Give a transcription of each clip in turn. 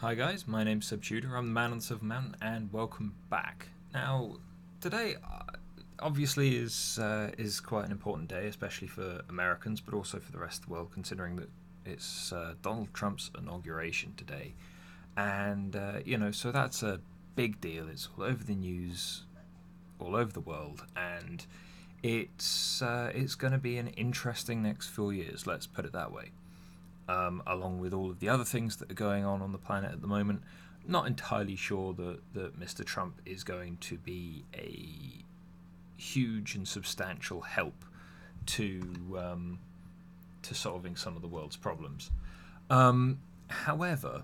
Hi guys, my name's Subtutor, I'm the man on the Silver Mountain, and welcome back. Now, today obviously is quite an important day, especially for Americans, but also for the rest of the world, considering that it's Donald Trump's inauguration today. And, so that's a big deal. It's all over the news, all over the world, and it's going to be an interesting next 4 years, let's put it that way. Along with all of the other things that are going on the planet at the moment. Not entirely sure that Mr. Trump is going to be a huge and substantial help to solving some of the world's problems. However,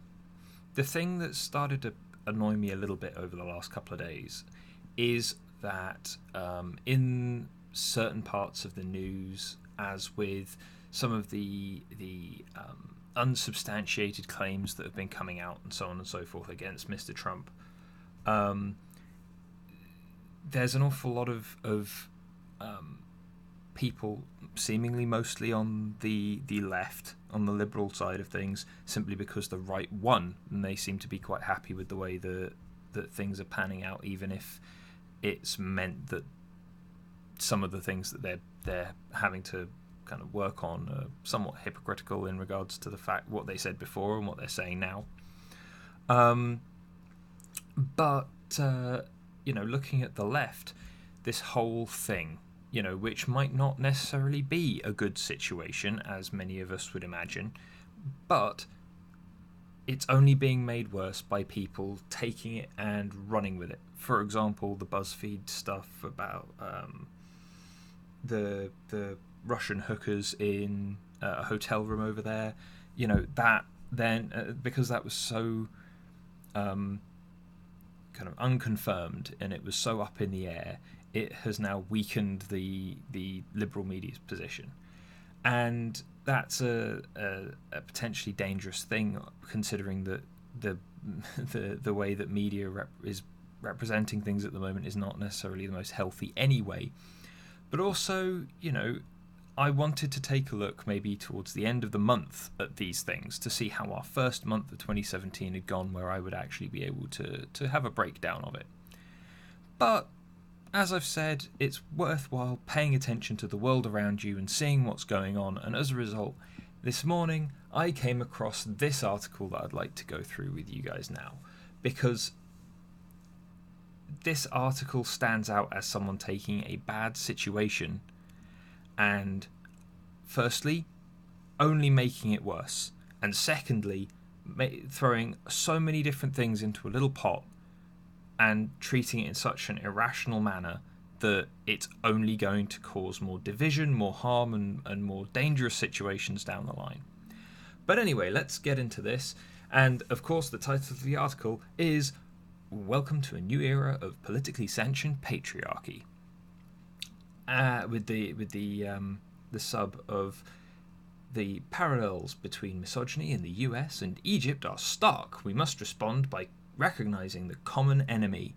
the thing that started to annoy me a little bit over the last couple of days is that in certain parts of the news, as with some of the unsubstantiated claims that have been coming out and so on and so forth against Mr. Trump, there's an awful lot of people, seemingly mostly on the left, on the liberal side of things, simply because the right won, and they seem to be quite happy with the way that things are panning out, even if it's meant that some of the things that they're having to kind of work on are somewhat hypocritical in regards to the fact what they said before and what they're saying now. But looking at the left, this whole thing, which might not necessarily be a good situation, as many of us would imagine, but it's only being made worse by people taking it and running with it. For example, the BuzzFeed stuff about the Russian hookers in a hotel room over there, that then because that was so kind of unconfirmed and it was so up in the air, it has now weakened the liberal media's position, and that's a potentially dangerous thing, considering that the way that media is representing things at the moment is not necessarily the most healthy anyway. But also, I wanted to take a look maybe towards the end of the month at these things to see how our first month of 2017 had gone, where I would actually be able to have a breakdown of it. But, as I've said, it's worthwhile paying attention to the world around you and seeing what's going on, and as a result, this morning I came across this article that I'd like to go through with you guys now, because this article stands out as someone taking a bad situation and, firstly, only making it worse, and secondly, throwing so many different things into a little pot and treating it in such an irrational manner that it's only going to cause more division, more harm, and more dangerous situations down the line. But anyway, let's get into this. And, of course, the title of the article is "Welcome to a New Era of Politically Sanctioned Patriarchy." With the sub of "The parallels between misogyny in the US and Egypt are stark. We must respond by recognizing the common enemy."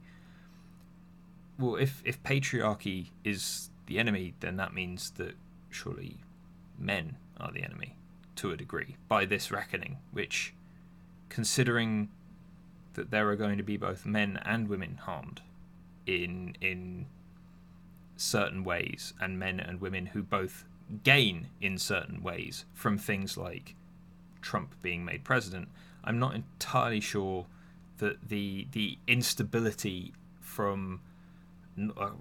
Well, if patriarchy is the enemy, then that means that surely men are the enemy, to a degree, by this reckoning, which, considering that there are going to be both men and women harmed in certain ways, and men and women who both gain in certain ways from things like Trump being made president, I'm not entirely sure that the instability from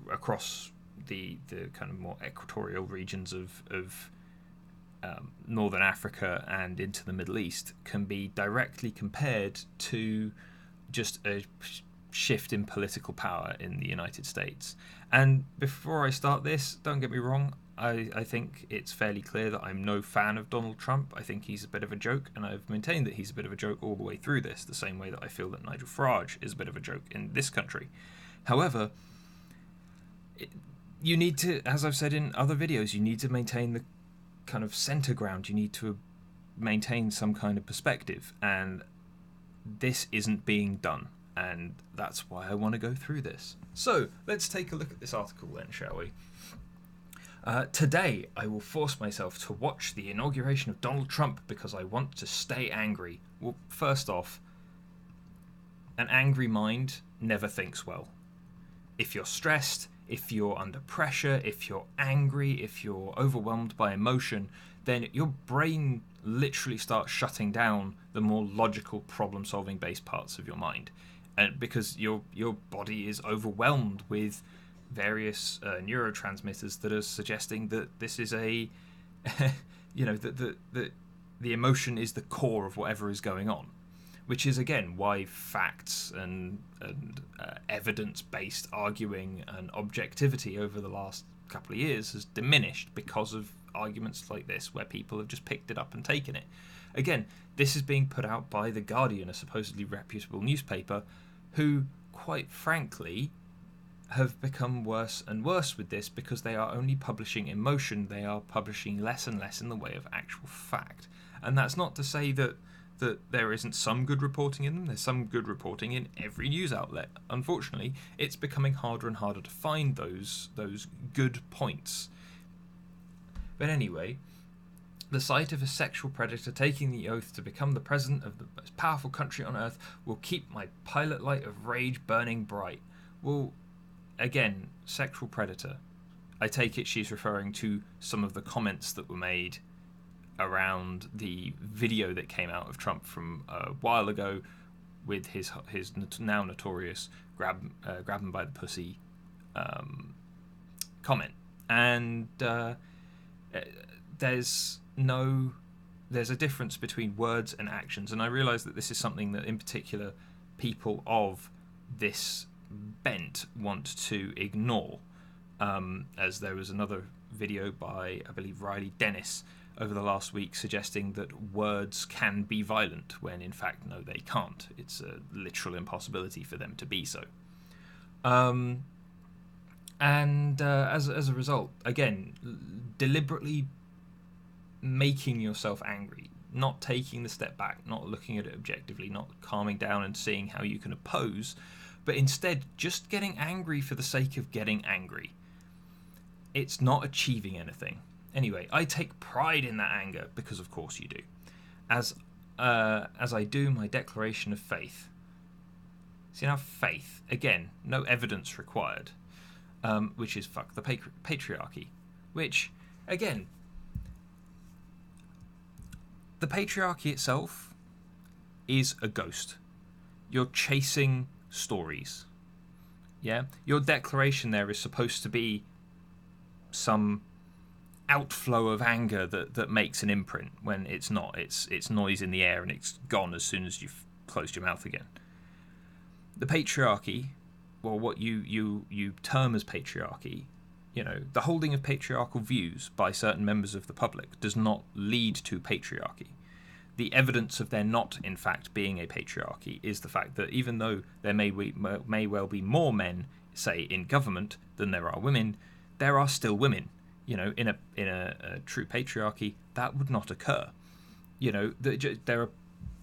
across the kind of more equatorial regions of Northern Africa and into the Middle East can be directly compared to just a shift in political power in the United States. And before I start this, don't get me wrong, I think it's fairly clear that I'm no fan of Donald Trump. I think he's a bit of a joke, and I've maintained that he's a bit of a joke all the way through this, the same way that I feel that Nigel Farage is a bit of a joke in this country. However, you need to, as I've said in other videos, you need to maintain the kind of center ground. You need to maintain some kind of perspective, and this isn't being done, and that's why I want to go through this. So let's take a look at this article then, shall we? Today I will force myself to watch the inauguration of Donald Trump because I want to stay angry. Well, first off, an angry mind never thinks well. If you're stressed, if you're under pressure, if you're angry, if you're overwhelmed by emotion, then your brain literally starts shutting down the more logical, problem-solving based parts of your mind, and because your body is overwhelmed with various neurotransmitters that are suggesting that this is a that the emotion is the core of whatever is going on, which is again why facts and evidence-based arguing and objectivity over the last couple of years has diminished because of arguments like this, where people have just picked it up and taken it. Again, this is being put out by The Guardian, a supposedly reputable newspaper, who, quite frankly, have become worse and worse with this because they are only publishing emotion. They are publishing less and less in the way of actual fact. And that's not to say that there isn't some good reporting in them. There's some good reporting in every news outlet. Unfortunately, it's becoming harder and harder to find those good points. But anyway, the sight of a sexual predator taking the oath to become the president of the most powerful country on earth will keep my pilot light of rage burning bright. Well, again, sexual predator. I take it she's referring to some of the comments that were made around the video that came out of Trump from a while ago with his now notorious grab him by the pussy comment. And there's a difference between words and actions, and I realise that this is something that in particular people of this bent want to ignore, as there was another video by, I believe, Riley Dennis over the last week suggesting that words can be violent when in fact no, they can't. It's a literal impossibility for them to be so. As a result, again, deliberately making yourself angry, not taking the step back, not looking at it objectively, not calming down and seeing how you can oppose, but instead just getting angry for the sake of getting angry. It's not achieving anything. Anyway, I take pride in that anger because of course you do. As I do my declaration of faith. See, now faith, again, no evidence required, which is fuck the patriarchy, which, again, the patriarchy itself is a ghost. You're chasing stories. Yeah? Your declaration there is supposed to be some outflow of anger that makes an imprint, when it's not. It's noise in the air and it's gone as soon as you've closed your mouth again. The patriarchy, well, what you term as patriarchy, the holding of patriarchal views by certain members of the public does not lead to patriarchy. The evidence of there not, in fact, being a patriarchy is the fact that even though there may well be more men, say, in government than there are women, there are still women. In a true patriarchy, that would not occur. There are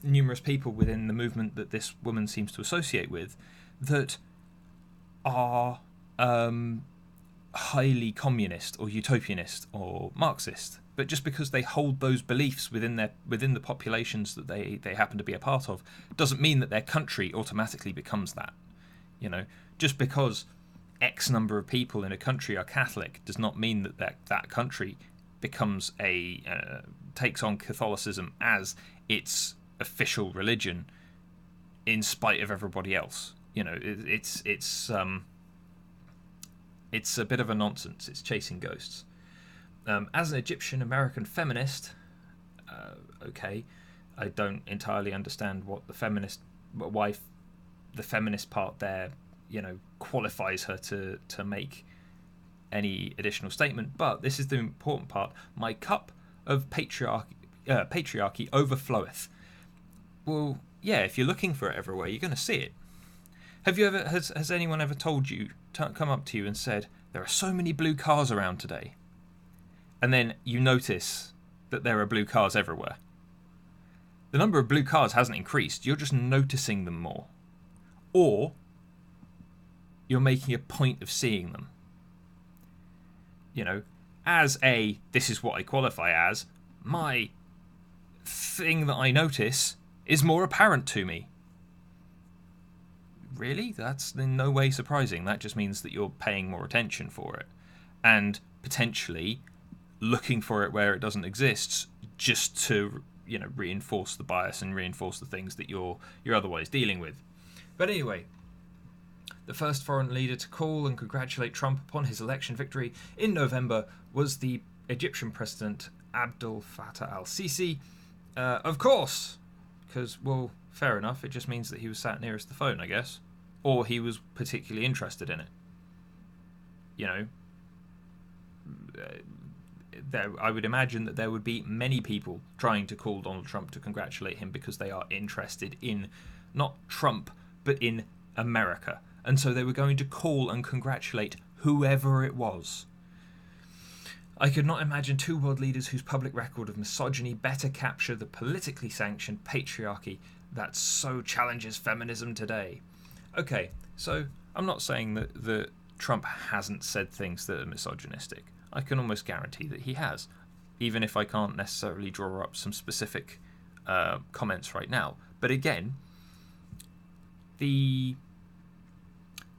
numerous people within the movement that this woman seems to associate with that are highly communist or utopianist or Marxist, but just because they hold those beliefs within the populations that they happen to be a part of doesn't mean that their country automatically becomes that. Just because X number of people in a country are Catholic does not mean that country becomes takes on Catholicism as its official religion in spite of everybody else. It's a bit of a nonsense. It's chasing ghosts. As an Egyptian American feminist, okay, I don't entirely understand why the feminist part there, qualifies her to make any additional statement. But this is the important part. My cup of patriarchy overfloweth. Well, yeah, if you're looking for it everywhere, you're going to see it. Have you ever? Has anyone ever told you, come up to you and said, there are so many blue cars around today? And then you notice that there are blue cars everywhere. The number of blue cars hasn't increased. You're just noticing them more. Or you're making a point of seeing them. This is what I qualify as, my thing that I notice is more apparent to me. really? That's in no way surprising. That just means that you're paying more attention for it, and potentially looking for it where it doesn't exist, just to reinforce the bias and reinforce the things that you're otherwise dealing with. But anyway, the first foreign leader to call and congratulate Trump upon his election victory in November was the Egyptian president Abdel Fattah al-Sisi. Of course, because, well, fair enough, it just means that he was sat nearest the phone, I guess. Or he was particularly interested in it. I would imagine that there would be many people trying to call Donald Trump to congratulate him because they are interested in not Trump, but in America. And so they were going to call and congratulate whoever it was. I could not imagine two world leaders whose public record of misogyny better capture the politically sanctioned patriarchy that so challenges feminism today. Okay, so I'm not saying that Trump hasn't said things that are misogynistic. I can almost guarantee that he has, even if I can't necessarily draw up some specific comments right now. But again, the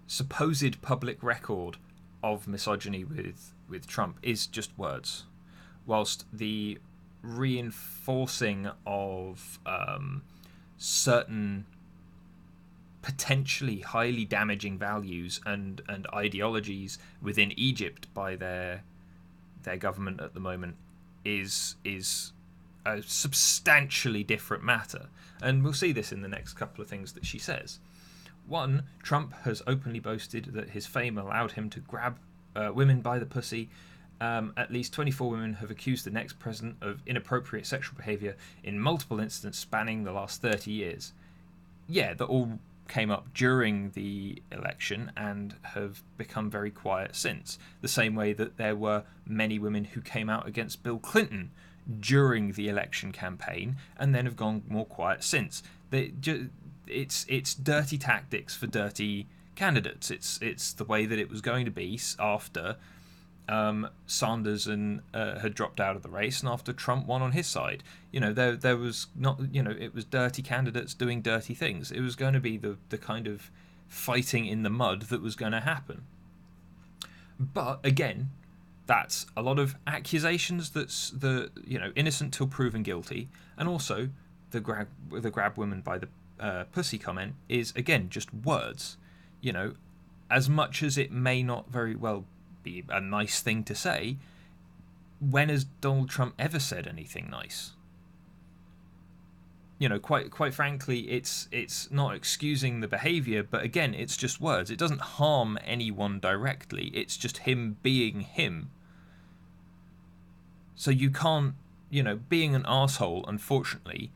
supposed public record of misogyny with Trump is just words, whilst the reinforcing of certain potentially highly damaging values and ideologies within Egypt by their government at the moment is a substantially different matter. And we'll see this in the next couple of things that she says. One, Trump has openly boasted that his fame allowed him to grab women by the pussy. At least 24 women have accused the next president of inappropriate sexual behaviour in multiple incidents spanning the last 30 years. Yeah, that all came up during the election and have become very quiet since. The same way that there were many women who came out against Bill Clinton during the election campaign and then have gone more quiet since. It's dirty tactics for dirty candidates. It's the way that it was going to be after Sanders had dropped out of the race and after Trump won on his side. There was not, it was dirty candidates doing dirty things. It was going to be the kind of fighting in the mud that was going to happen. But again, that's a lot of accusations that's innocent till proven guilty, and also the grab women by the pussy comment is again just words. As much as it may not very well be a nice thing to say, when has Donald Trump ever said anything nice? Quite frankly, it's not excusing the behavior, but again, it's just words. It doesn't harm anyone directly. It's just him being him. So you can't, being an arsehole, unfortunately,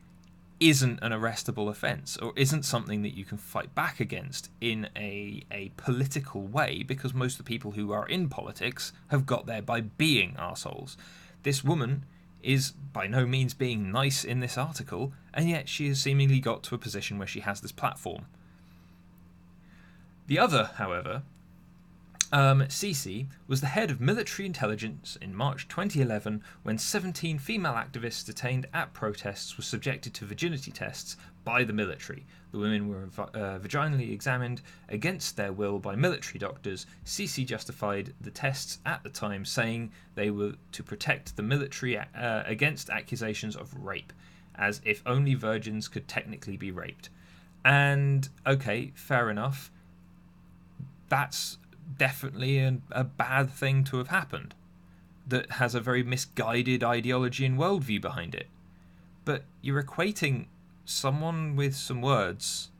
isn't an arrestable offence, or isn't something that you can fight back against in a political way, because most of the people who are in politics have got there by being arseholes. This woman is by no means being nice in this article, and yet she has seemingly got to a position where she has this platform. The other, however, Sisi was the head of military intelligence in March 2011 when 17 female activists detained at protests were subjected to virginity tests by the military. The women were vaginally examined against their will by military doctors. Sisi justified the tests at the time, saying they were to protect the military against accusations of rape, as if only virgins could technically be raped. And, okay, fair enough. That's definitely a bad thing to have happened that has a very misguided ideology and worldview behind it. But you're equating someone with some words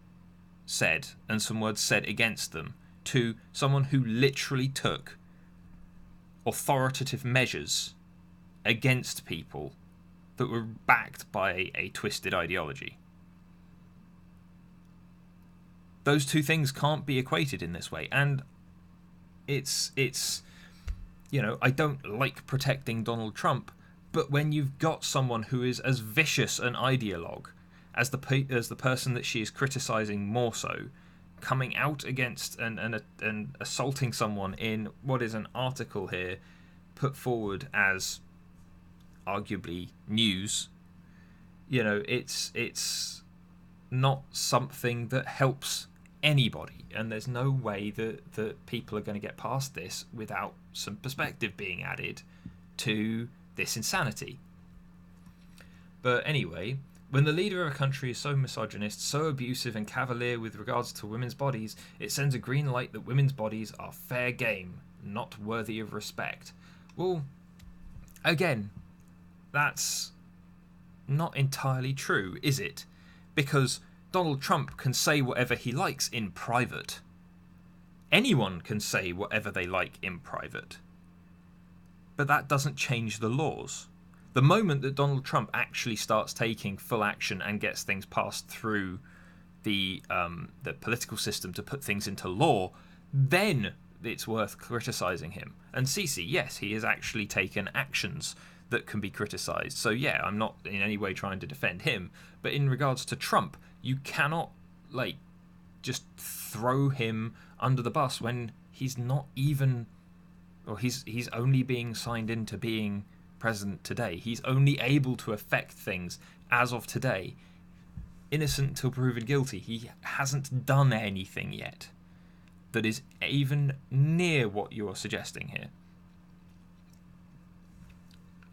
said and some words said against them to someone who literally took authoritative measures against people that were backed by a twisted ideology. Those two things can't be equated in this way, and it's I don't like protecting Donald Trump, but when you've got someone who is as vicious an ideologue as the person that she is criticising more so, coming out against and assaulting someone in what is an article here put forward as arguably news, it's not something that helps anybody, and there's no way that people are going to get past this without some perspective being added to this insanity. But anyway, when the leader of a country is so misogynist, so abusive and cavalier with regards to women's bodies, it sends a green light that women's bodies are fair game, not worthy of respect. Well, again, that's not entirely true, is it? Because Donald Trump can say whatever he likes in private. Anyone can say whatever they like in private. But that doesn't change the laws. The moment that Donald Trump actually starts taking full action and gets things passed through the political system to put things into law, then it's worth criticising him. And Sisi, yes, he has actually taken actions that can be criticised. So yeah, I'm not in any way trying to defend him. But in regards to Trump, you cannot just throw him under the bus when he's not even, or he's only being signed into being president today. He's only able to affect things as of today. Innocent until proven guilty. He hasn't done anything yet that is even near what you're suggesting here.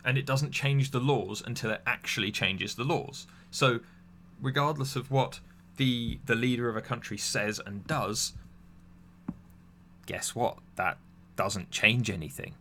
And it doesn't change the laws until it actually changes the laws. So regardless of what the leader of a country says and does, guess what? That doesn't change anything.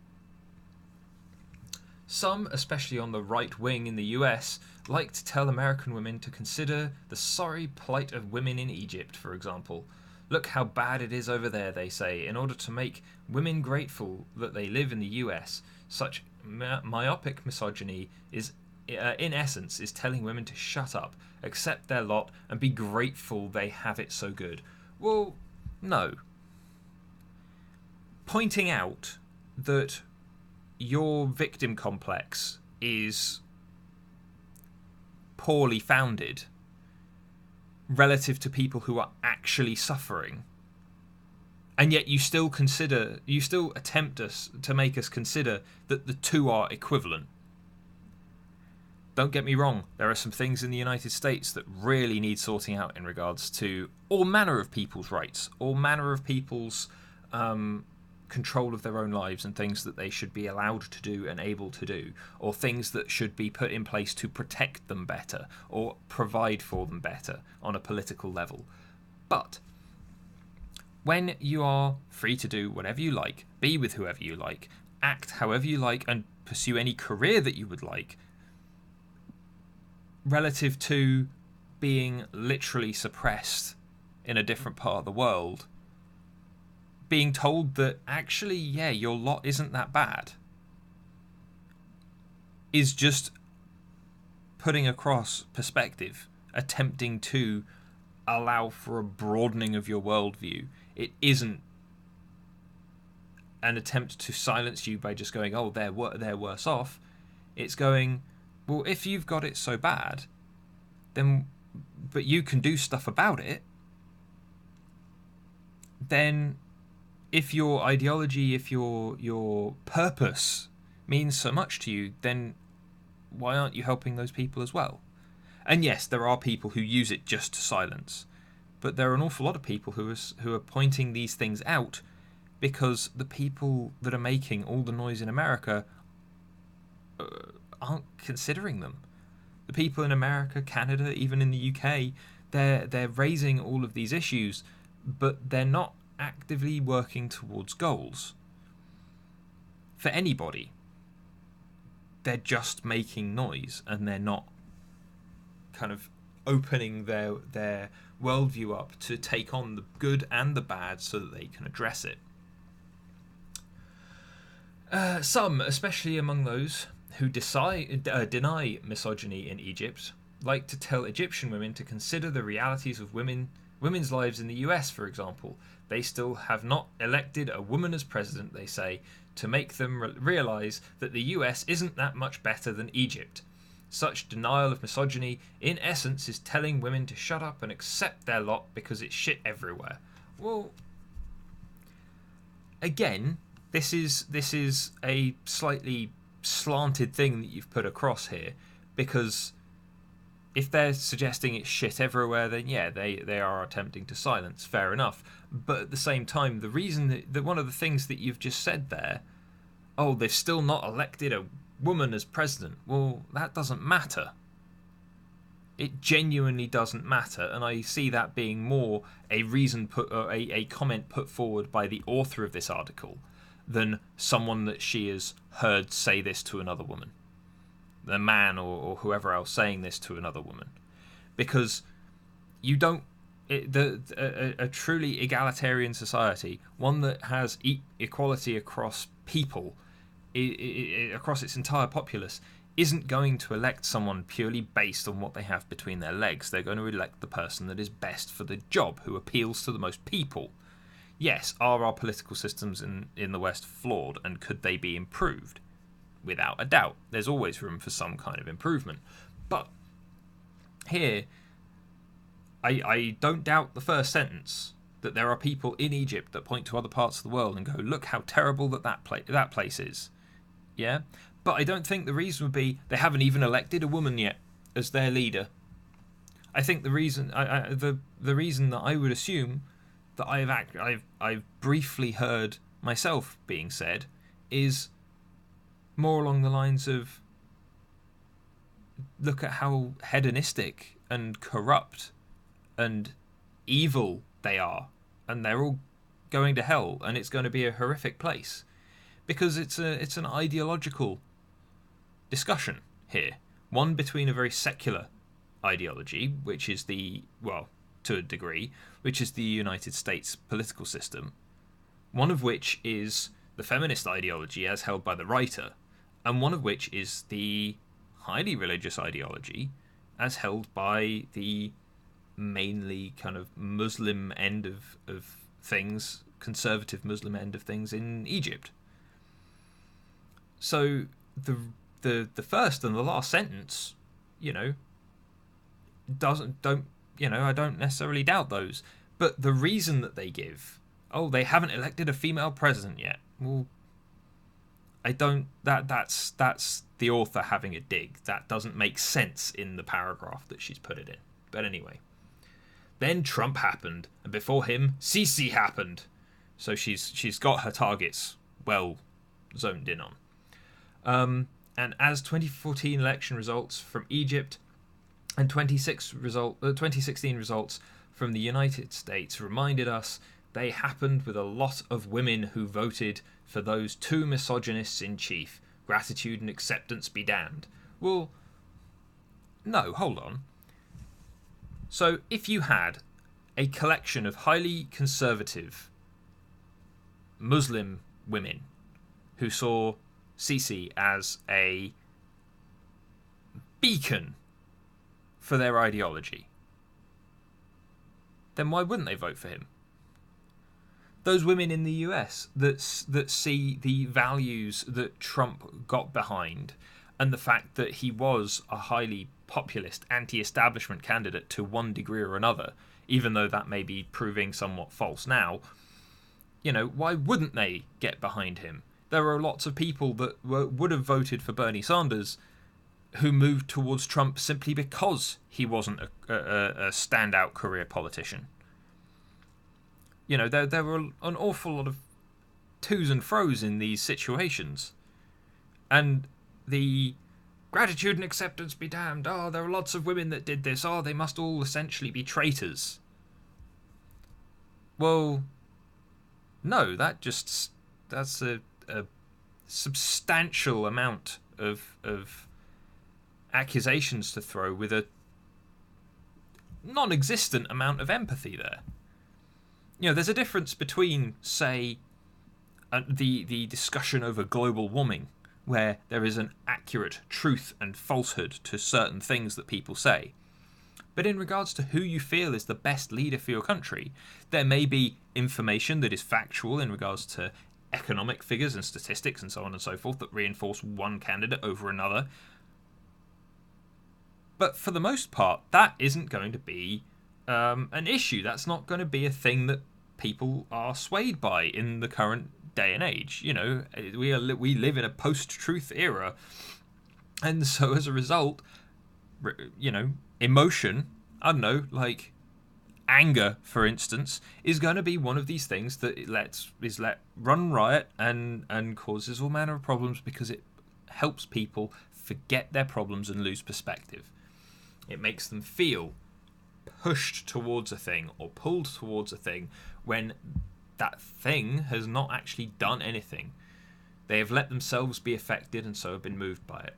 Some, especially on the right wing in the US, like to tell American women to consider the sorry plight of women in Egypt, for example. Look how bad it is over there, they say, in order to make women grateful that they live in the US. Such myopic misogyny is, in essence, is telling women to shut up, accept their lot, and be grateful they have it so good. Well, no. Pointing out that your victim complex is poorly founded relative to people who are actually suffering, and yet you still attempt to make us consider that the two are equivalent. Don't get me wrong, there are some things in the United States that really need sorting out in regards to all manner of people's rights, all manner of people's control of their own lives, and things that they should be allowed to do and able to do, or things that should be put in place to protect them better or provide for them better on a political level. But when you are free to do whatever you like, be with whoever you like, act however you like, and pursue any career that you would like, relative to being literally suppressed in a different part of the world, being told that actually, yeah, your lot isn't that bad, is just putting across perspective, attempting to allow for a broadening of your worldview. It isn't an attempt to silence you by just going, oh, they're worse off. It's going, well, if you've got it so bad, then, but you can do stuff about it, then if your ideology, if your purpose means so much to you, then why aren't you helping those people as well? And yes, there are people who use it just to silence, but there are an awful lot of people who are pointing these things out because the people that are making all the noise in America aren't considering them. The people in America, Canada, even in the UK, they're raising all of these issues, but they're not actively working towards goals for anybody. They're just making noise, and they're not kind of opening their worldview up to take on the good and the bad so that they can address it. Some, especially among those who deny misogyny in Egypt, like to tell Egyptian women to consider the realities of women's lives in the US, for example. They still have not elected a woman as president, they say, to make them realise that the US isn't that much better than Egypt. Such denial of misogyny, in essence, is telling women to shut up and accept their lot because it's shit everywhere. Well, again, this is a slightly slanted thing that you've put across here, because if they're suggesting it's shit everywhere, then yeah, they are attempting to silence. Fair enough. But at the same time, the reason that one of the things that you've just said there, oh, they've still not elected a woman as president. Well, that doesn't matter. It genuinely doesn't matter, and I see that being more a reason a comment put forward by the author of this article than someone that she has heard say this to another woman, the man or whoever else saying this to another woman, because you don't. A truly egalitarian society, one that has equality across people, across its entire populace, isn't going to elect someone purely based on what they have between their legs. They're going to elect the person that is best for the job, who appeals to the most people. Yes, are our political systems in the West flawed, and could they be improved? Without a doubt. There's always room for some kind of improvement. But here, I don't doubt the first sentence, that there are people in Egypt that point to other parts of the world and go, look how terrible that place is. Yeah? But I don't think the reason would be they haven't even elected a woman yet as their leader. I think the reason the reason that I would assume that I've briefly heard myself being said is more along the lines of, look at how hedonistic and corrupt and evil they are, and they're all going to hell, and it's going to be a horrific place, because it's an ideological discussion here, one between a very secular ideology, which is to a degree, which is the United States political system, one of which is the feminist ideology as held by the writer, and one of which is the highly religious ideology as held by the mainly kind of Muslim end of things, conservative Muslim end of things in Egypt. So the first and the last sentence, I don't necessarily doubt those. But the reason that they give, oh, they haven't elected a female president yet. Well, I don't. That's the author having a dig. That doesn't make sense in the paragraph that she's put it in. But anyway, then Trump happened, and before him, Sisi happened. So she's got her targets well zoned in on. And as 2014 election results from Egypt and 2016 results from the United States reminded us, they happened with a lot of women who voted for those two misogynists in chief. Gratitude and acceptance be damned. Well, no, hold on. So if you had a collection of highly conservative Muslim women who saw Sisi as a beacon for their ideology, then why wouldn't they vote for him? Those women in the US that see the values that Trump got behind, and the fact that he was a highly populist, anti-establishment candidate to one degree or another, even though that may be proving somewhat false now, why wouldn't they get behind him? There are lots of people that would have voted for Bernie Sanders who moved towards Trump simply because he wasn't a standout career politician. There were an awful lot of to's and fro's in these situations. And the gratitude and acceptance be damned. Oh, there are lots of women that did this. Oh, they must all essentially be traitors. Well, no, that's a substantial amount of accusations to throw with a non-existent amount of empathy there. There's a difference between, say, the discussion over global warming, where there is an accurate truth and falsehood to certain things that people say. But in regards to who you feel is the best leader for your country, there may be information that is factual in regards to economic figures and statistics and so on and so forth that reinforce one candidate over another. But for the most part, that isn't going to be an issue. That's not going to be a thing that people are swayed by in the current day and age. We live in a post-truth era, and so as a result, emotion, I don't know, like anger, for instance, is going to be one of these things that is let run riot and causes all manner of problems because it helps people forget their problems and lose perspective. It makes them feel pushed towards a thing or pulled towards a thing when that thing has not actually done anything. They have let themselves be affected and so have been moved by it.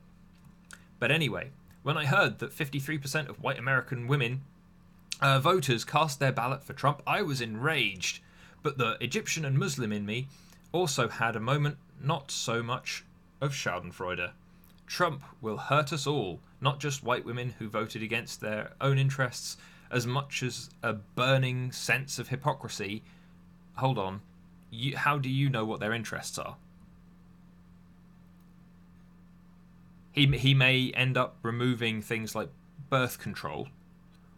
But anyway, when I heard that 53% of white American women voters cast their ballot for Trump, I was enraged. But the Egyptian and Muslim in me also had a moment not so much of schadenfreude. Trump will hurt us all, not just white women who voted against their own interests, as much as a burning sense of hypocrisy. Hold on, how do you know what their interests are? He may end up removing things like birth control,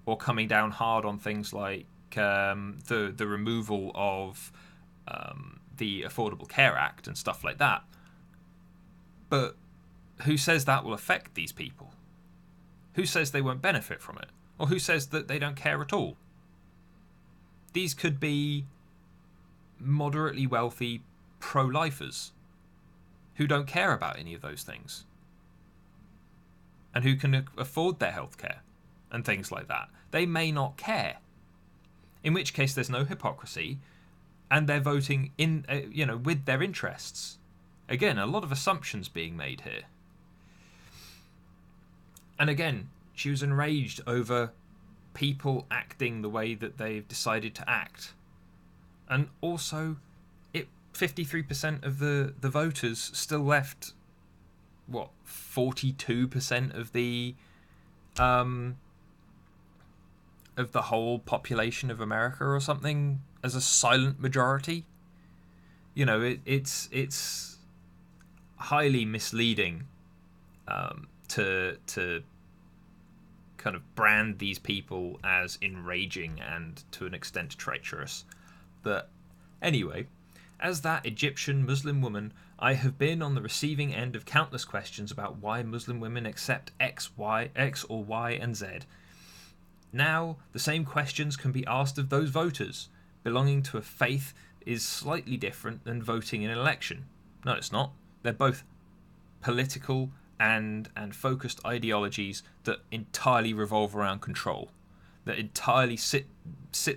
or coming down hard on things like the removal of the Affordable Care Act and stuff like that. But who says that will affect these people? Who says they won't benefit from it? Or who says that they don't care at all? These could be moderately wealthy pro-lifers who don't care about any of those things and who can afford their healthcare and things like that. They may not care, in which case there's no hypocrisy and they're voting in with their interests. Again, a lot of assumptions being made here. And again, she was enraged over people acting the way that they've decided to act. And also, 53% of the voters still left, 42% of the whole population of America or something as a silent majority. It's highly misleading to kind of brand these people as enraging and to an extent treacherous. But anyway, as that Egyptian Muslim woman, I have been on the receiving end of countless questions about why Muslim women accept X or Y and Z. Now, the same questions can be asked of those voters. Belonging to a faith is slightly different than voting in an election. No, it's not. They're both political and focused ideologies that entirely revolve around control, that entirely sit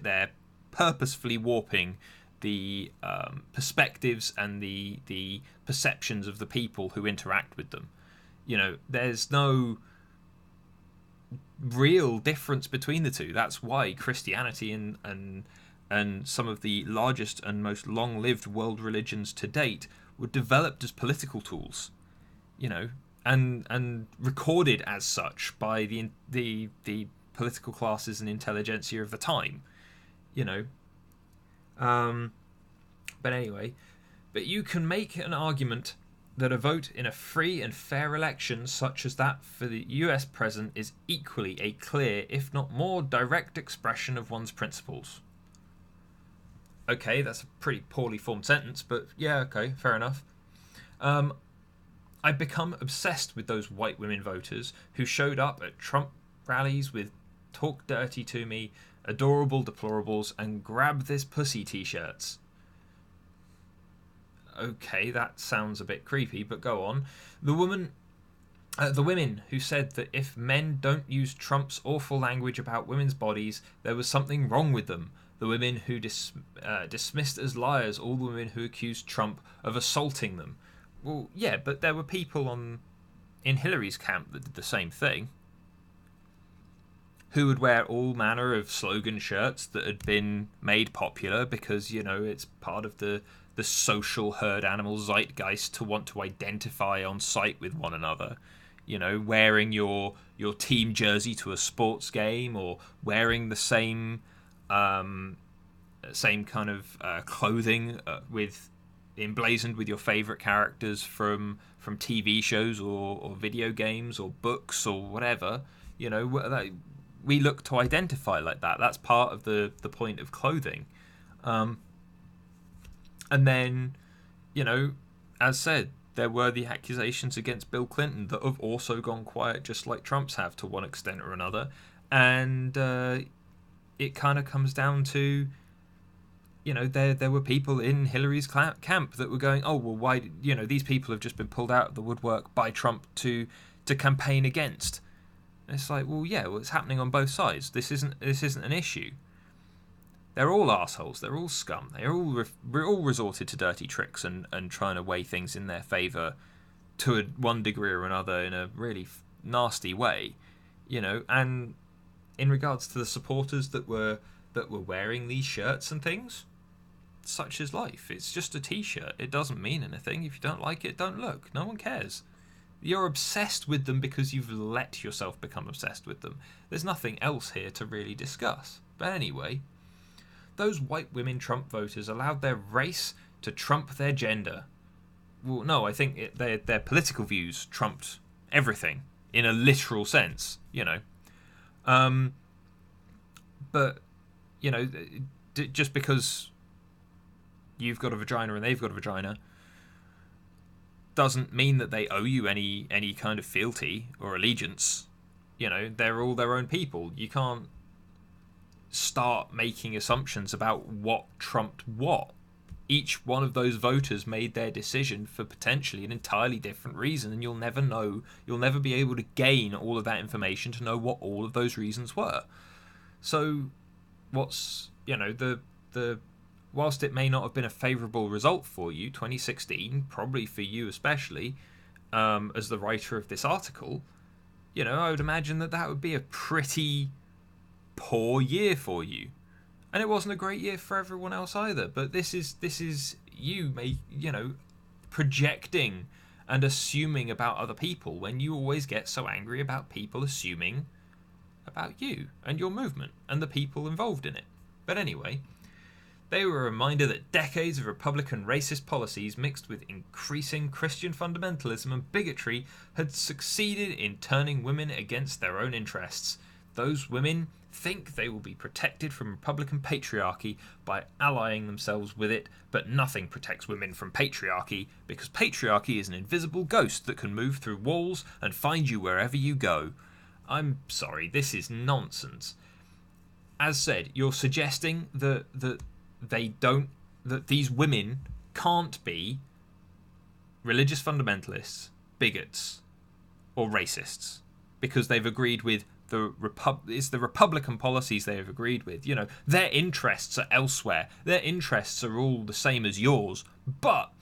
there purposefully warping the perspectives and the perceptions of the people who interact with them. There's no real difference between the two. That's why Christianity and some of the largest and most long-lived world religions to date were developed as political tools, and recorded as such by the political classes and intelligentsia of the time, But anyway, you can make an argument that a vote in a free and fair election such as that for the US president is equally a clear, if not more direct expression of one's principles. Okay, that's a pretty poorly formed sentence, but yeah, okay, fair enough. I've become obsessed with those white women voters who showed up at Trump rallies with "talk dirty to me," "adorable deplorables," and "grab this pussy" t-shirts. Okay, that sounds a bit creepy, but go on. The women who said that if men don't use Trump's awful language about women's bodies, there was something wrong with them. The women who dismissed as liars all the women who accused Trump of assaulting them. Well, yeah, but there were people in Hillary's camp that did the same thing, who would wear all manner of slogan shirts that had been made popular because, it's part of the social herd animal zeitgeist to want to identify on sight with one another. Wearing your team jersey to a sports game, or wearing the same kind of clothing with emblazoned with your favorite characters from TV shows or video games or books or whatever. We look to identify like that. That's part of the point of clothing. And then, as said, there were the accusations against Bill Clinton that have also gone quiet, just like Trump's have to one extent or another. And it kind of comes down to, there were people in Hillary's camp that were going, oh, well, why, these people have just been pulled out of the woodwork by Trump to campaign against. And it's like, well, yeah, well, it's happening on both sides. This isn't an issue. They're all assholes. They're all scum. They're all resorted to dirty tricks and trying to weigh things in their favour to one degree or another in a really nasty way, And in regards to the supporters that were wearing these shirts and things, such is life. It's just a t-shirt. It doesn't mean anything. If you don't like it, don't look. No one cares. You're obsessed with them because you've let yourself become obsessed with them. There's nothing else here to really discuss. But anyway, those white women Trump voters allowed their race to trump their gender. Well, no, I think their political views trumped everything in a literal sense, But, just because you've got a vagina and they've got a vagina doesn't mean that they owe you any kind of fealty or allegiance. They're all their own people. You can't start making assumptions about what trumped what. Each one of those voters made their decision for potentially an entirely different reason, and you'll never know, you'll never be able to gain all of that information to know what all of those reasons were. So what's, the whilst it may not have been a favourable result for you, 2016, probably for you especially, as the writer of this article, I would imagine that would be a pretty poor year for you. And it wasn't a great year for everyone else either. But this is you, projecting and assuming about other people when you always get so angry about people assuming about you and your movement and the people involved in it. But anyway, they were a reminder that decades of Republican racist policies mixed with increasing Christian fundamentalism and bigotry had succeeded in turning women against their own interests. Those women think they will be protected from Republican patriarchy by allying themselves with it, but nothing protects women from patriarchy, because patriarchy is an invisible ghost that can move through walls and find you wherever you go. I'm sorry, this is nonsense. As said, you're suggesting that these women can't be religious fundamentalists, bigots, or racists because they've agreed with it's the Republican policies they have agreed with. Their interests are elsewhere. Their interests are all the same as yours, but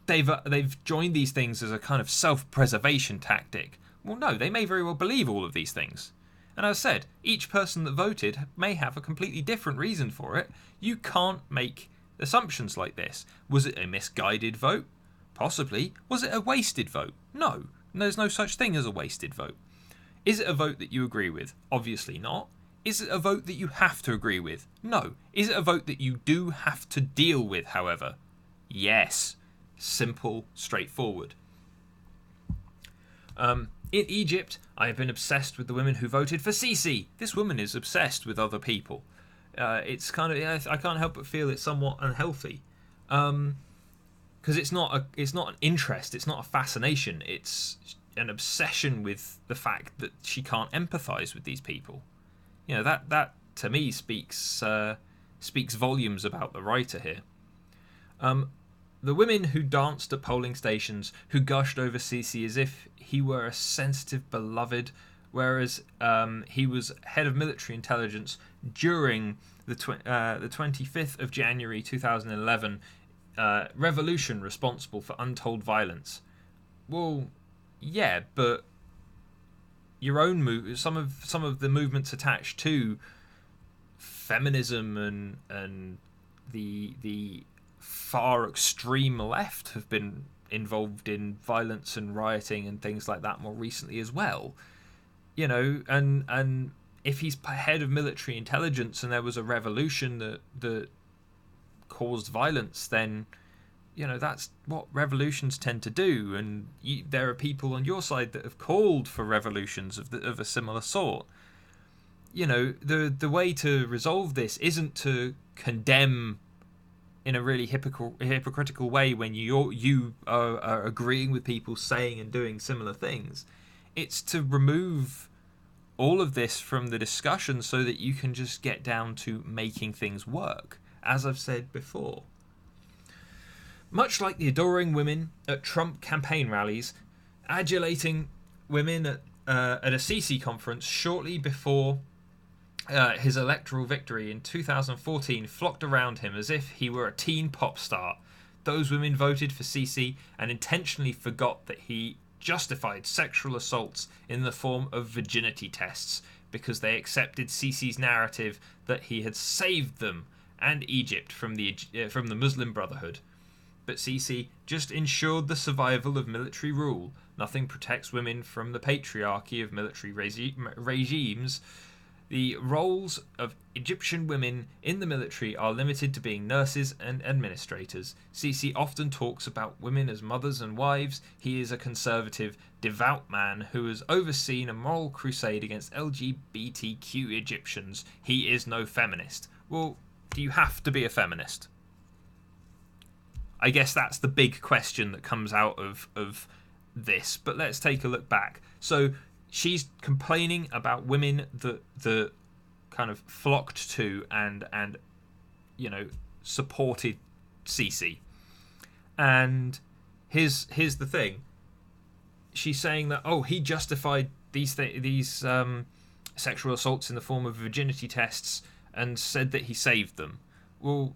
they've joined these things as a kind of self-preservation tactic. Well, no, they may very well believe all of these things. And as I said, each person that voted may have a completely different reason for it. You can't make assumptions like this. Was it a misguided vote? Possibly. Was it a wasted vote? No. There's no such thing as a wasted vote. Is it a vote that you agree with? Obviously not. Is it a vote that you have to agree with? No. Is it a vote that you do have to deal with, however? Yes. Simple, straightforward. In Egypt, I have been obsessed with the women who voted for Sisi. This woman is obsessed with other people. It's kind of, I can't help but feel it's somewhat unhealthy, because it's not an interest, it's not a fascination, it's an obsession with the fact that she can't empathise with these people. That to me speaks volumes about the writer here. The women who danced at polling stations, who gushed over Sisi as if he were a sensitive beloved, whereas he was head of military intelligence during the 25th of January 2011 revolution responsible for untold violence. Well, yeah, but your own some of the movements attached to feminism and the far extreme left have been involved in violence and rioting and things like that more recently as well. And if he's head of military intelligence and there was a revolution that caused violence, then that's what revolutions tend to do, and there are people on your side that have called for revolutions of a similar sort. The way to resolve this isn't to condemn in a really hypocritical way when you are agreeing with people saying and doing similar things. It's to remove all of this from the discussion so that you can just get down to making things work, as I've said before. Much like the adoring women at Trump campaign rallies, adulating women at a Sisi conference shortly before his electoral victory in 2014 flocked around him as if he were a teen pop star. Those women voted for Sisi and intentionally forgot that he justified sexual assaults in the form of virginity tests because they accepted Sisi's narrative that he had saved them and Egypt from the Muslim Brotherhood. But Sisi just ensured the survival of military rule. Nothing protects women from the patriarchy of military regimes. The roles of Egyptian women in the military are limited to being nurses and administrators. Sisi often talks about women as mothers and wives. He is a conservative, devout man who has overseen a moral crusade against LGBTQ Egyptians. He is no feminist. Well, do you have to be a feminist? I guess that's the big question that comes out of this. But let's take a look back. So she's complaining about women that kind of flocked to and supported Sisi. And here's the thing. She's saying that he justified these sexual assaults in the form of virginity tests and said that he saved them. Well,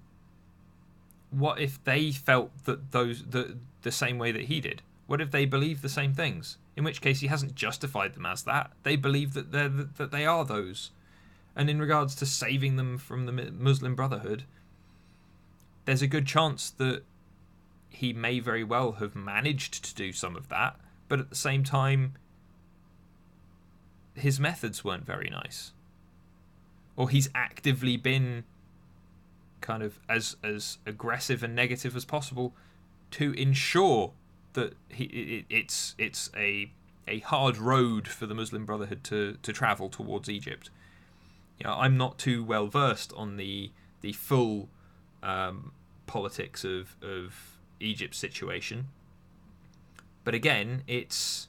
what if they felt that the same way that he did? What if they believed the same things? In which case he hasn't justified them as that. They believe that they are those. And in regards to saving them from the Muslim Brotherhood, there's a good chance that he may very well have managed to do some of that, but at the same time, his methods weren't very nice. Or he's actively been kind of as aggressive and negative as possible to ensure that it's a hard road for the Muslim Brotherhood to travel towards Egypt. I'm not too well versed on the full politics of Egypt's situation, but again, it's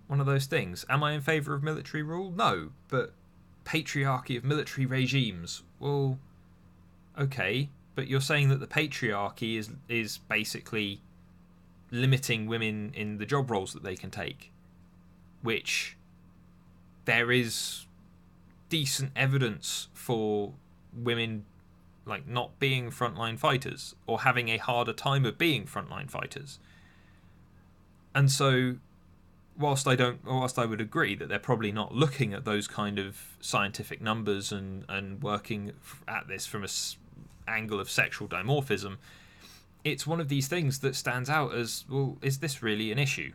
one of those things. Am I in favour of military rule? No, but patriarchy of military regimes. Well, okay, but you're saying that the patriarchy is basically limiting women in the job roles that they can take, which there is decent evidence for women not being frontline fighters or having a harder time of being frontline fighters. And so whilst I would agree that they're probably not looking at those kind of scientific numbers and working at this from a angle of sexual dimorphism, it's one of these things that stands out as, well, is this really an issue?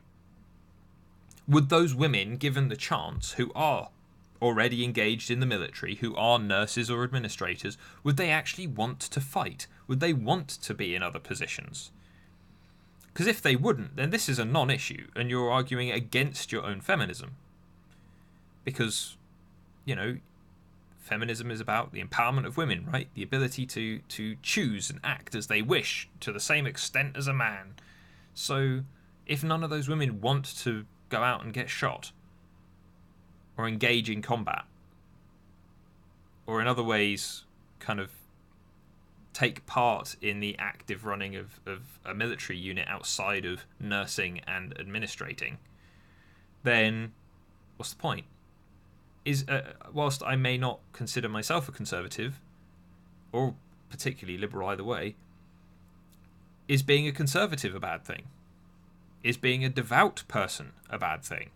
Would those women, given the chance, who are already engaged in the military, who are nurses or administrators, would they actually want to fight? Would they want to be in other positions? Because if they wouldn't, then this is a non-issue, and you're arguing against your own feminism. Because, feminism is about the empowerment of women, right? The ability to choose and act as they wish to the same extent as a man. So if none of those women want to go out and get shot or engage in combat or in other ways kind of take part in the active running of a military unit outside of nursing and administrating, then what's the point? Whilst I may not consider myself a conservative or particularly liberal either way, is being a conservative a bad thing? Is being a devout person a bad thing?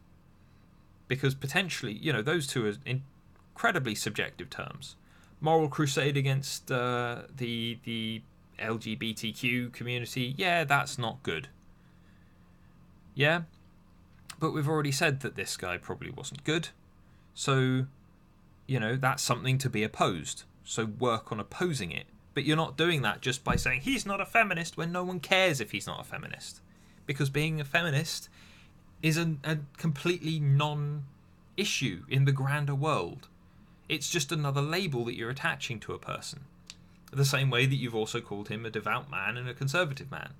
Because potentially, those two are incredibly subjective terms. Moral crusade against the LGBTQ community, yeah, that's not good. Yeah, but we've already said that this guy probably wasn't good. So, that's something to be opposed. So work on opposing it. But you're not doing that just by saying he's not a feminist when no one cares if he's not a feminist. Because being a feminist is a completely non-issue in the grander world. It's just another label that you're attaching to a person. the same way that you've also called him a devout man and a conservative man.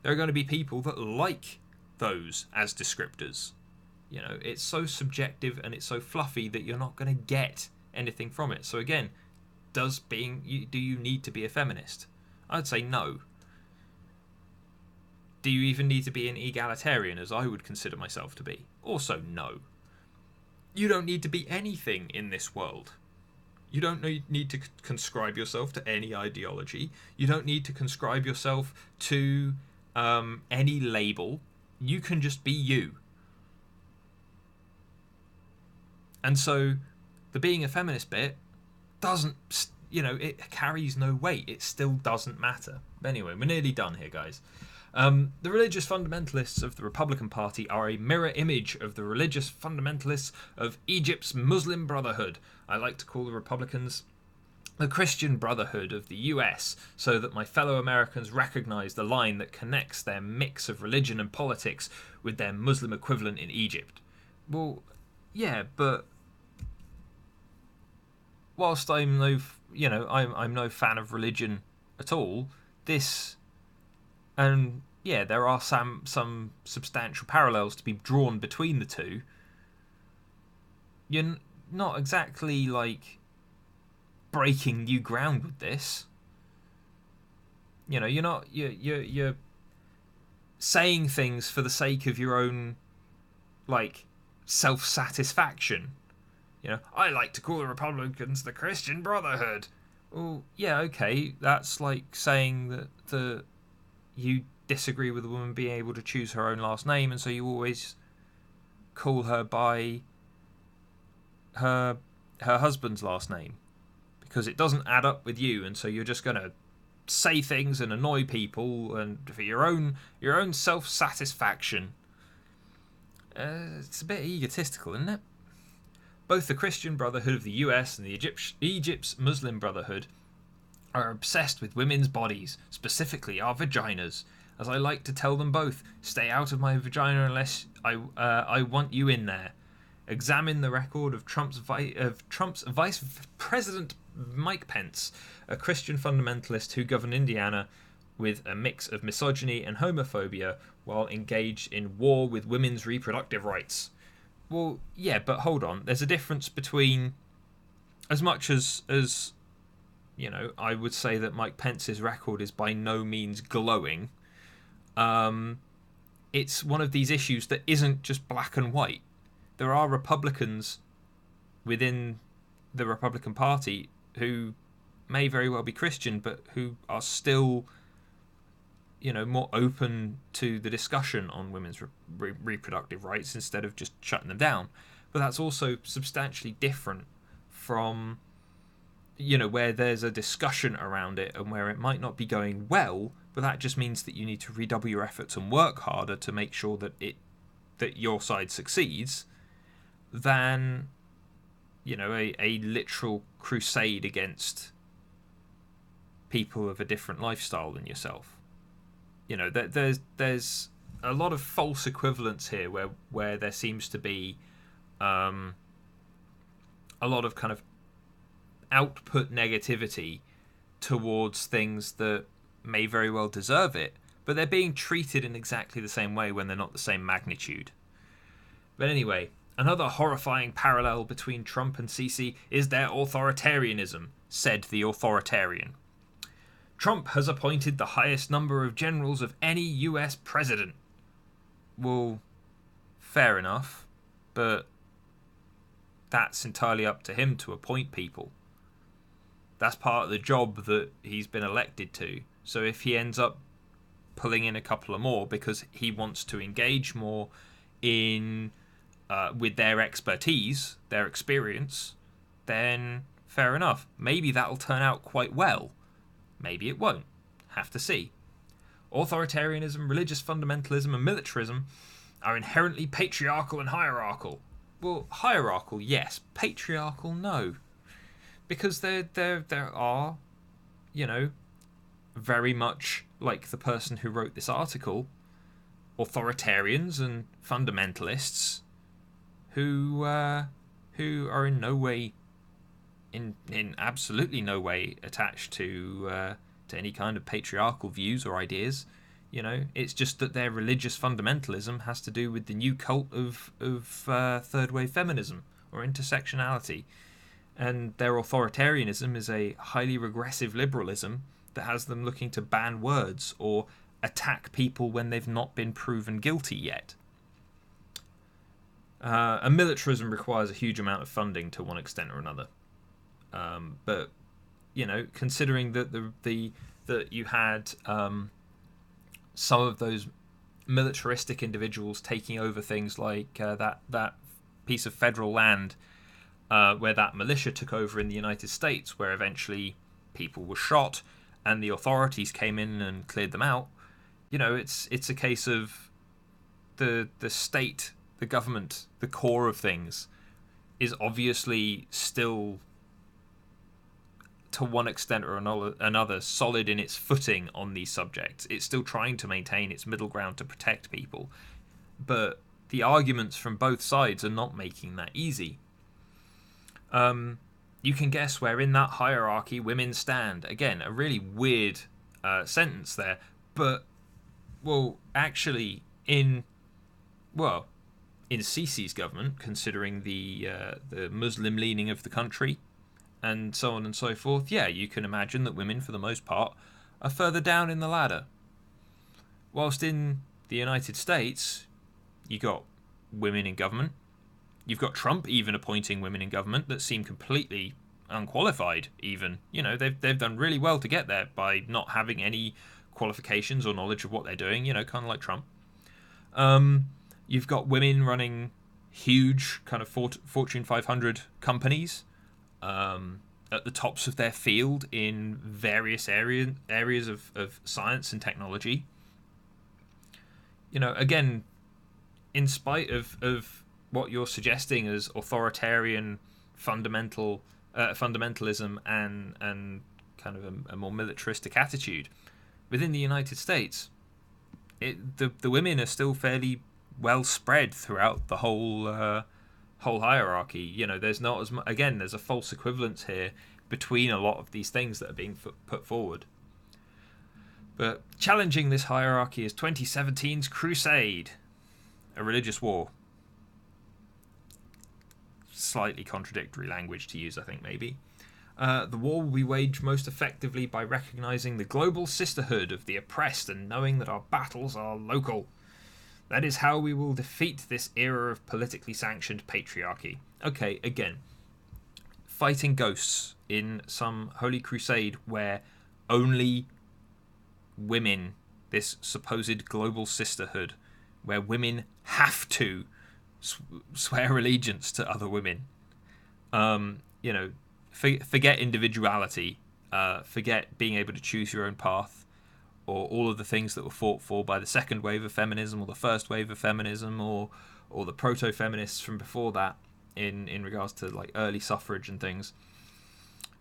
There are going to be people that like those as descriptors. You know, it's so subjective and it's so fluffy that you're not going to get anything from it. So again, do you need to be a feminist? I'd say no. Do you even need to be an egalitarian, as I would consider myself to be? Also, no. You don't need to be anything in this world. You don't need to conscribe yourself to any ideology. You don't need to conscribe yourself to any label. You can just be you. And so the being a feminist bit doesn't, it carries no weight. It still doesn't matter. But anyway, we're nearly done here, guys. The religious fundamentalists of the Republican Party are a mirror image of the religious fundamentalists of Egypt's Muslim Brotherhood. I like to call the Republicans the Christian Brotherhood of the US, so that my fellow Americans recognize the line that connects their mix of religion and politics with their Muslim equivalent in Egypt. Well, yeah, but whilst I'm no fan of religion at all, and yeah, there are some substantial parallels to be drawn between the two. You're not exactly like breaking new ground with this. You know, you're saying things for the sake of your own like self-satisfaction. You know, I like to call the Republicans the Christian Brotherhood. Well, yeah, okay, that's like saying that you disagree with a woman being able to choose her own last name, and so you always call her by her husband's last name because it doesn't add up with you, and so you're just going to say things and annoy people and for your own self-satisfaction. It's a bit egotistical, isn't it? Both the Christian Brotherhood of the US and the Egypt's Muslim Brotherhood are obsessed with women's bodies, specifically our vaginas. As I like to tell them both, stay out of my vagina unless I want you in there. Examine the record of Trump's Vice President Mike Pence, a Christian fundamentalist who governed Indiana with a mix of misogyny and homophobia while engaged in war with women's reproductive rights. Well, yeah, but hold on. There's a difference between, as much as you know, I would say that Mike Pence's record is by no means glowing. It's one of these issues that isn't just black and white. There are Republicans within the Republican Party who may very well be Christian, but who are still, you know, more open to the discussion on women's reproductive rights instead of just shutting them down. But that's also substantially different from, you know, where there's a discussion around it and where it might not be going well, but that just means that you need to redouble your efforts and work harder to make sure that your side succeeds, than, you know, a literal crusade against people of a different lifestyle than yourself. You know, there's a lot of false equivalence here where there seems to be a lot of kind of output negativity towards things that may very well deserve it, but they're being treated in exactly the same way when they're not the same magnitude. But anyway, another horrifying parallel between Trump and Sisi is their authoritarianism, said the authoritarian. Trump has appointed the highest number of generals of any US president. Well, fair enough, but that's entirely up to him to appoint people. That's part of the job that he's been elected to. So if he ends up pulling in a couple of more because he wants to engage more in with their expertise, their experience, then fair enough. Maybe that'll turn out quite well. Maybe it won't. Have to see. Authoritarianism, religious fundamentalism, and militarism are inherently patriarchal and hierarchical. Well, hierarchical, yes. Patriarchal, no. Because there are, you know, very much like the person who wrote this article, authoritarians and fundamentalists who are in no way in absolutely no way attached to any kind of patriarchal views or ideas. It's just that their religious fundamentalism has to do with the new cult of third wave feminism or intersectionality, and their authoritarianism is a highly regressive liberalism that has them looking to ban words or attack people when they've not been proven guilty yet. And militarism requires a huge amount of funding to one extent or another. But considering that that you had some of those militaristic individuals taking over things like that piece of federal land where that militia took over in the United States, where eventually people were shot and the authorities came in and cleared them out. It's a case of the state, the government, the core of things is obviously still, to one extent or another, solid in its footing on these subjects. It's still trying to maintain its middle ground to protect people. But the arguments from both sides are not making that easy. You can guess where in that hierarchy women stand. Again, a really weird sentence there. But, actually, in Sisi's government, considering the Muslim leaning of the country, and so on and so forth, you can imagine that women, for the most part, are further down in the ladder. Whilst in the United States, you got women in government. You've got Trump even appointing women in government that seem completely unqualified, even. They've done really well to get there by not having any qualifications or knowledge of what they're doing, kind of like Trump. You've got women running huge kind of Fortune 500 companies, at the tops of their field in various areas of science and technology. Again, in spite of what you're suggesting as authoritarian fundamental fundamentalism and kind of a more militaristic attitude within the United States, the women are still fairly well spread throughout the whole hierarchy. There's not as much. Again, there's a false equivalence here between a lot of these things that are being put forward. But challenging this hierarchy is 2017's Crusade, a religious war. Slightly contradictory language to use, I think, maybe. The war will be waged most effectively by recognizing the global sisterhood of the oppressed and knowing that our battles are local. That is how we will defeat this era of politically sanctioned patriarchy. Okay, again, fighting ghosts in some holy crusade where only women, this supposed global sisterhood, where women have to swear allegiance to other women. Forget individuality, forget being able to choose your own path, or all of the things that were fought for by the second wave of feminism or the first wave of feminism or the proto-feminists from before that in regards to like early suffrage and things.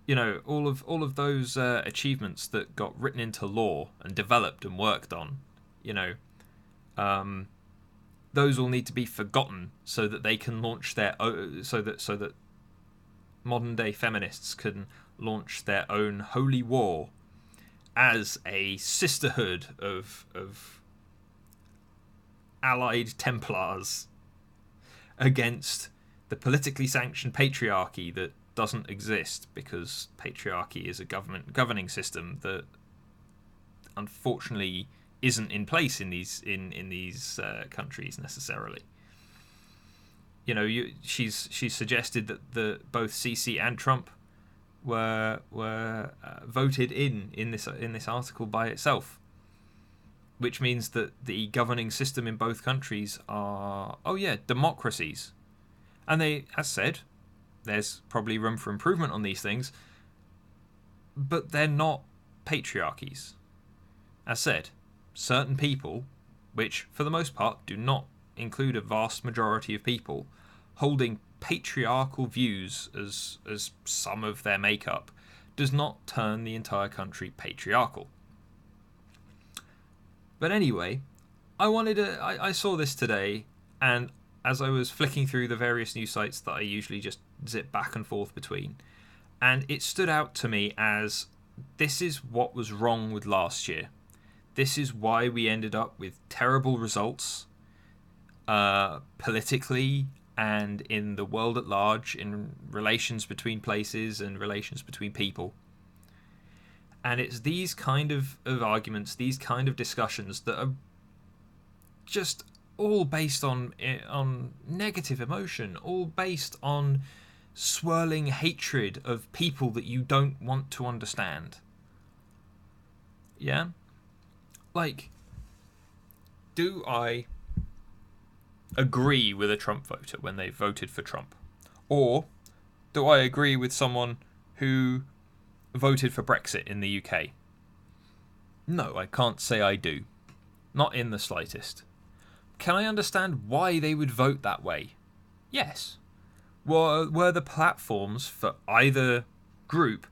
All of those achievements that got written into law and developed and worked on, those all need to be forgotten so that they can launch their own, so that modern day feminists can launch their own holy war as a sisterhood of allied Templars against the politically sanctioned patriarchy that doesn't exist, because patriarchy is a governing system that unfortunately isn't in place in these countries necessarily. She's suggested that both Sisi and Trump were voted in this article by itself, which means that the governing system in both countries are democracies, and they, as said, there's probably room for improvement on these things, but they're not patriarchies. As said, certain people, which for the most part do not include a vast majority of people, holding patriarchal views as some of their makeup, does not turn the entire country patriarchal. But anyway, I saw this today, and as I was flicking through the various news sites that I usually just zip back and forth between, And it stood out to me as this is what was wrong with last year. This is why we ended up with terrible results politically and in the world at large, in relations between places and relations between people. And it's these kind of arguments, these kind of discussions that are just all based on negative emotion, all based on swirling hatred of people that you don't want to understand. Yeah? Like, do I agree with a Trump voter when they voted for Trump? Or do I agree with someone who voted for Brexit in the UK? No, I can't say I do. Not in the slightest. Can I understand why they would vote that way? Yes. Were the platforms for either group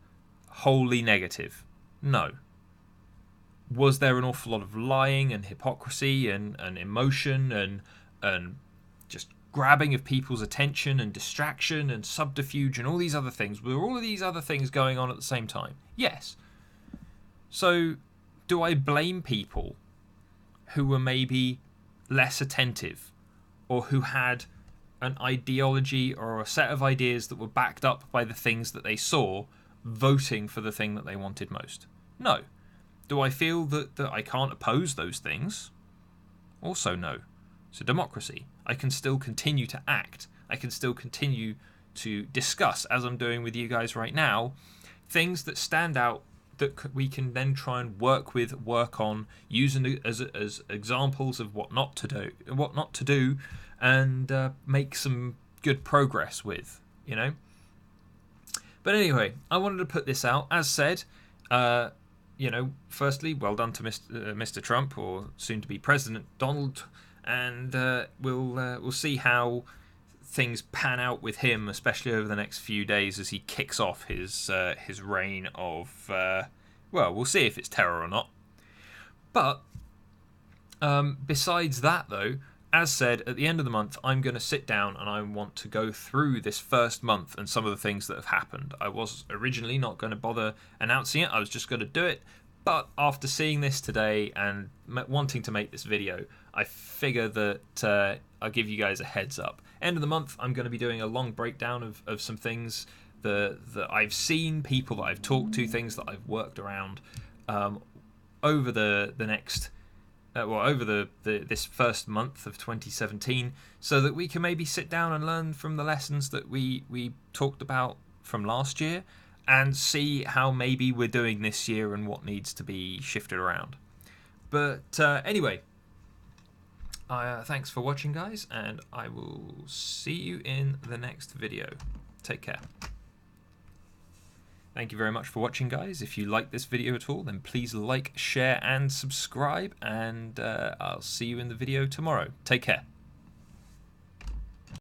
wholly negative? No. Was there an awful lot of lying and hypocrisy and emotion and just grabbing of people's attention and distraction and subterfuge and all these other things? Were all of these other things going on at the same time? Yes. So do I blame people who were maybe less attentive or who had an ideology or a set of ideas that were backed up by the things that they saw, voting for the thing that they wanted most? No. Do I feel that I can't oppose those things? Also no. So democracy. I can still continue to act. I can still continue to discuss, as I'm doing with you guys right now, things that stand out that we can then try and work on, using as examples of what not to do, and make some good progress with, you know. But anyway, I wanted to put this out. As said, firstly, well done to Mr. Trump, or soon to be President Donald, and we'll see how things pan out with him, especially over the next few days as he kicks off his reign of we'll see if it's terror or not. But besides that, though, as said, at the end of the month, I'm going to sit down and I want to go through this first month and some of the things that have happened. I was originally not going to bother announcing it. I was just going to do it. But after seeing this today and wanting to make this video, I figure that I'll give you guys a heads up. End of the month, I'm going to be doing a long breakdown of some things that I've seen, people that I've talked to, things that I've worked around over the next... over this first month of 2017, so that we can maybe sit down and learn from the lessons that we talked about from last year and see how maybe we're doing this year and what needs to be shifted around. But anyway, thanks for watching, guys, and I will see you in the next video. Take care. Thank you very much for watching, guys. If you like this video at all, then please like, share, and subscribe, and I'll see you in the video tomorrow. Take care.